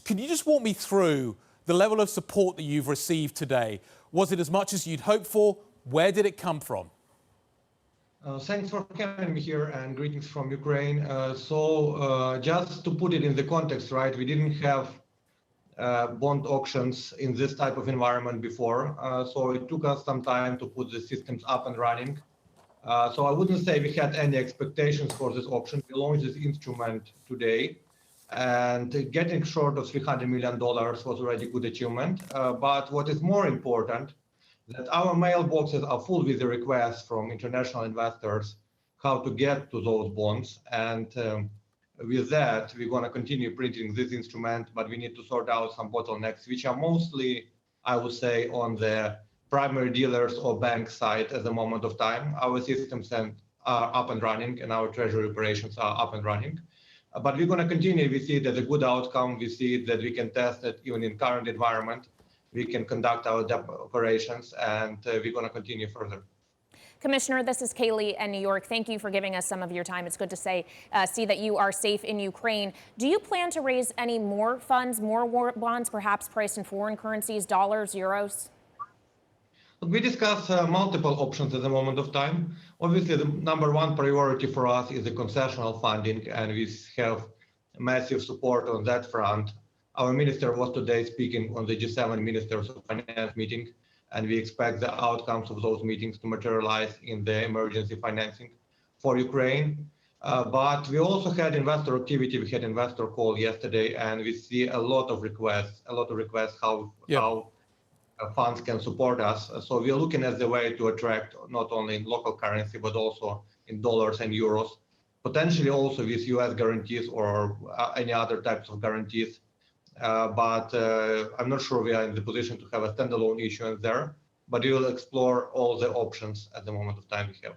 Can you just walk me through the level of support that you've received today? Was it as much as you'd hoped for? Where did it come from? Thanks for having me here, and greetings from Ukraine. Just to put it in the context, right, we didn't have bond auctions in this type of environment before, so it took us some time to put the systems up and running. So I wouldn't say we had any expectations for this auction. We launched this instrument today, and getting short of $300 million was already a good achievement. But what is more important, that our mailboxes are full with the requests from international investors how to get to those bonds. And with that, we're going to continue printing this instrument, but we need to sort out some bottlenecks, which are mostly, I would say, on the primary dealers or bank side at the moment of time. Our systems are up and running, and our treasury operations are up and running. But we're going to continue. We see it as a good outcome. We see that we can test it even in current environment. We can conduct our operations, and we're going to continue further. Commissioner, this is Kaylee in New York. Thank you for giving us some of your time. It's good to see that you are safe in Ukraine. Do you plan to raise any more funds, more war bonds, perhaps priced in foreign currencies, dollars, euros? We discuss multiple options at the moment of time. Obviously, the number one priority for us is the concessional funding, and we have massive support on that front. Our minister was today speaking on the G7 Ministers of Finance meeting, and we expect the outcomes of those meetings to materialize in the emergency financing for Ukraine. But we also had investor activity. We had investor call yesterday, and we see a lot of requests how funds can support us. So we are looking at the way to attract not only in local currency, but also in dollars and euros, potentially also with US guarantees or any other types of guarantees. But I'm not sure we are in the position to have a standalone issuance there, but we will explore all the options at the moment of time we have.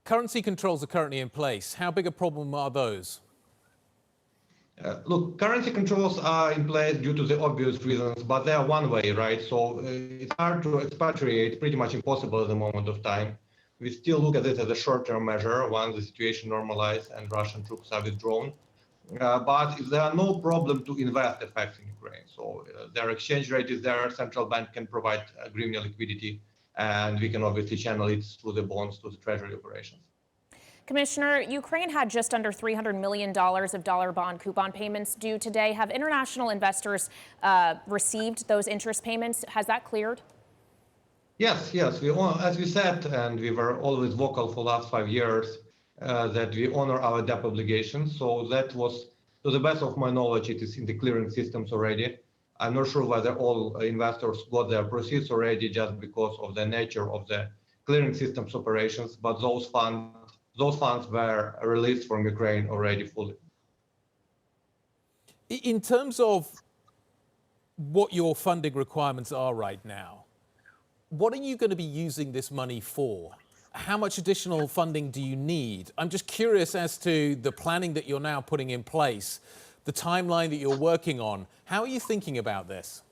Currency controls are currently in place. How big a problem are those? Look, currency controls are in place due to the obvious reasons, but they are one way, right? So it's hard to expatriate, pretty much impossible at the moment of time. We still look at it as a short-term measure once the situation normalizes and Russian troops are withdrawn. But if there are no problem to invest effects in Ukraine, so their exchange rate is there, central bank can provide hryvnia liquidity, and we can obviously channel it through the bonds to the treasury operations. Commissioner, Ukraine had just under $300 million of dollar bond coupon payments due today. Have international investors received those interest payments? Has that cleared? Yes. As we said, and we were always vocal for the last 5 years, that we honor our debt obligations. So that was, to the best of my knowledge, it is in the clearing systems already. I'm not sure whether all investors got their proceeds already just because of the nature of the clearing systems operations, but those funds were released from Ukraine already fully. In terms of what your funding requirements are right now, what are you going to be using this money for? How much additional funding do you need? I'm just curious as to the planning that you're now putting in place, the timeline that you're working on. How are you thinking about this?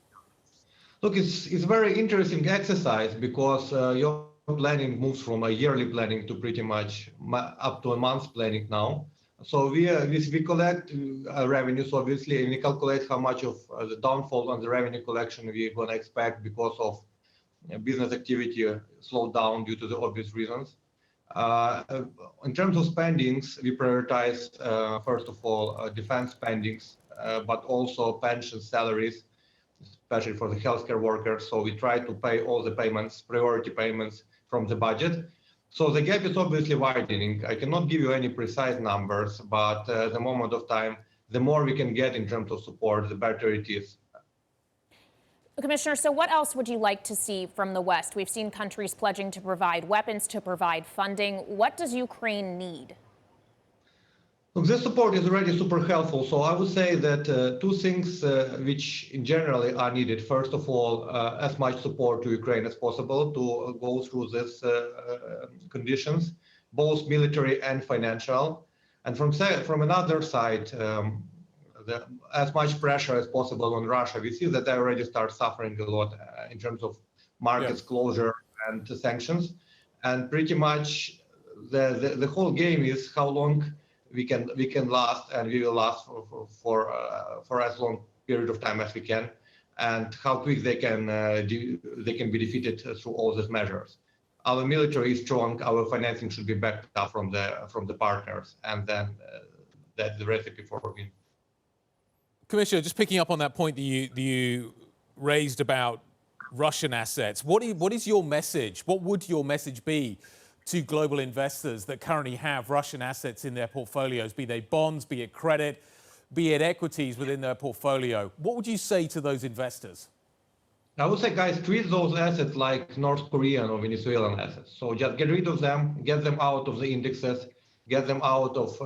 Look, it's a very interesting exercise because your planning moves from a yearly planning to pretty much up to a month's planning now. So we collect revenues, obviously, and we calculate how much of the downfall on the revenue collection we're going to expect because of business activity slowed down due to the obvious reasons. In terms of spendings, we prioritize, first of all, defense spendings, but also pension salaries, especially for the healthcare workers. So we try to pay all the payments, priority payments from the budget. So the gap is obviously widening. I cannot give you any precise numbers, but at the moment of time, the more we can get in terms of support, the better it is. Commissioner, so what else would you like to see from the West? We've seen countries pledging to provide weapons, to provide funding. What does Ukraine need? Look, this support is already super helpful. So I would say that two things which in general are needed. First of all, as much support to Ukraine as possible to go through these conditions, both military and financial. And from another side, as much pressure as possible on Russia. We see that they already start suffering a lot in terms of markets closure and sanctions. And pretty much the whole game is how long we can last, and we will last for as long period of time as we can, and how quick they can be defeated through all these measures. Our military is strong. Our financing should be backed up from the partners, and then that's the recipe for a win. Commissioner, just picking up on that point that you raised about Russian assets, what is your message? What would your message be to global investors that currently have Russian assets in their portfolios, be they bonds, be it credit, be it equities within their portfolio? What would you say to those investors? I would say, guys, treat those assets like North Korean or Venezuelan assets. So just get rid of them, get them out of the indexes, get them out of,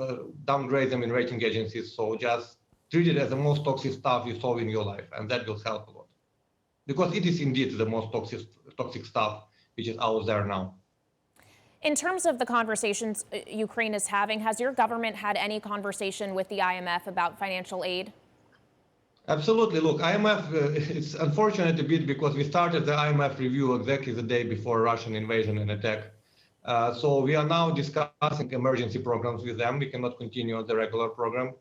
downgrade them in rating agencies. So just treat it as the most toxic stuff you saw in your life, and that will help a lot. Because it is indeed the most toxic stuff which is out there now. In terms of the conversations Ukraine is having, has your government had any conversation with the IMF about financial aid? Absolutely. Look, IMF, it's unfortunate a bit because we started the IMF review exactly the day before Russian invasion and attack. So we are now discussing emergency programs with them. We cannot continue on the regular program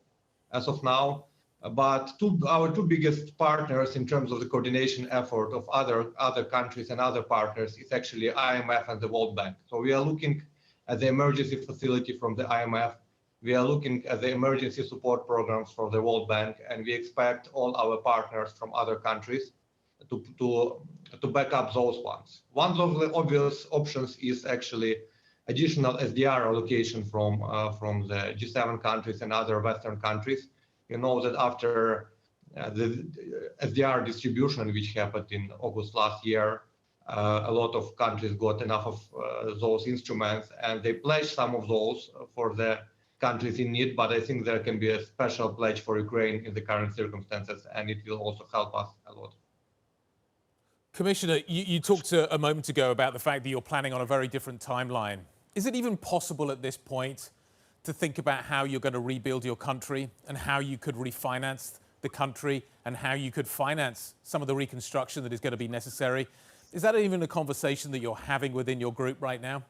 as of now. But our two biggest partners in terms of the coordination effort of other countries and other partners is actually IMF and the World Bank. So we are looking at the emergency facility from the IMF. We are looking at the emergency support programs from the World Bank, and we expect all our partners from other countries to back up those ones. One of the obvious options is actually additional SDR allocation from the G7 countries and other Western countries. You know that after the SDR distribution, which happened in August last year, a lot of countries got enough of those instruments, and they pledged some of those for the countries in need. But I think there can be a special pledge for Ukraine in the current circumstances, and it will also help us a lot. Commissioner, you talked a moment ago about the fact that you're planning on a very different timeline. Is it even possible at this point to think about how you're going to rebuild your country and how you could refinance the country and how you could finance some of the reconstruction that is going to be necessary? Is that even a conversation that you're having within your group right now?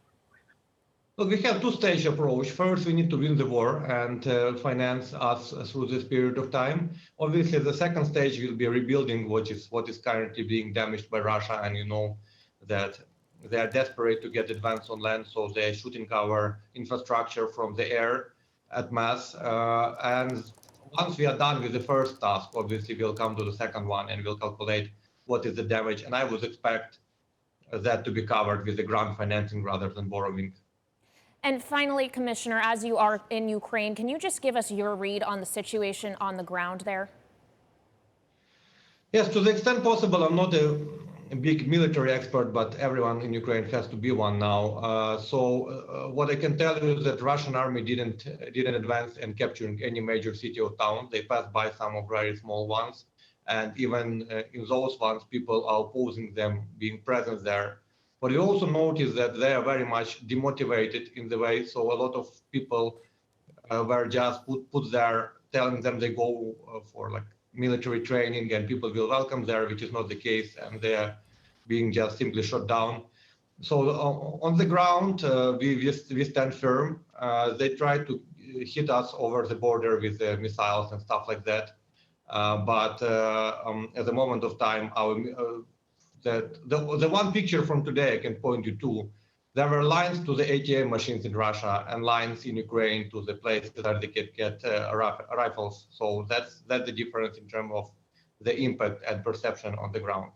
Look, we have two-stage approach. First, we need to win the war and finance us through this period of time. Obviously, the second stage will be rebuilding what is currently being damaged by Russia, and you know that they are desperate to get advance on land, so they're shooting our infrastructure from the air at mass. And once we are done with the first task, obviously we'll come to the second one and we'll calculate what is the damage. And I would expect that to be covered with the grant financing rather than borrowing. And finally, Commissioner, as you are in Ukraine, can you just give us your read on the situation on the ground there? Yes, to the extent possible. I'm not a big military expert, but everyone in Ukraine has to be one now. So what I can tell you is that Russian army didn't advance and capturing any major city or town. They passed by some of very small ones, and even in those ones, people are opposing them being present there. But we also notice that they are very much demotivated in the way. So a lot of people were just put there, telling them they go for like military training and people will welcome there, which is not the case, and they are being just simply shot down. So on the ground, we stand firm. They try to hit us over the border with missiles and stuff like that. But at the moment of time, the one picture from today I can point you to, there were lines to the ATM machines in Russia and lines in Ukraine to the places that they could get rifles. So that's the difference in terms of the impact and perception on the ground.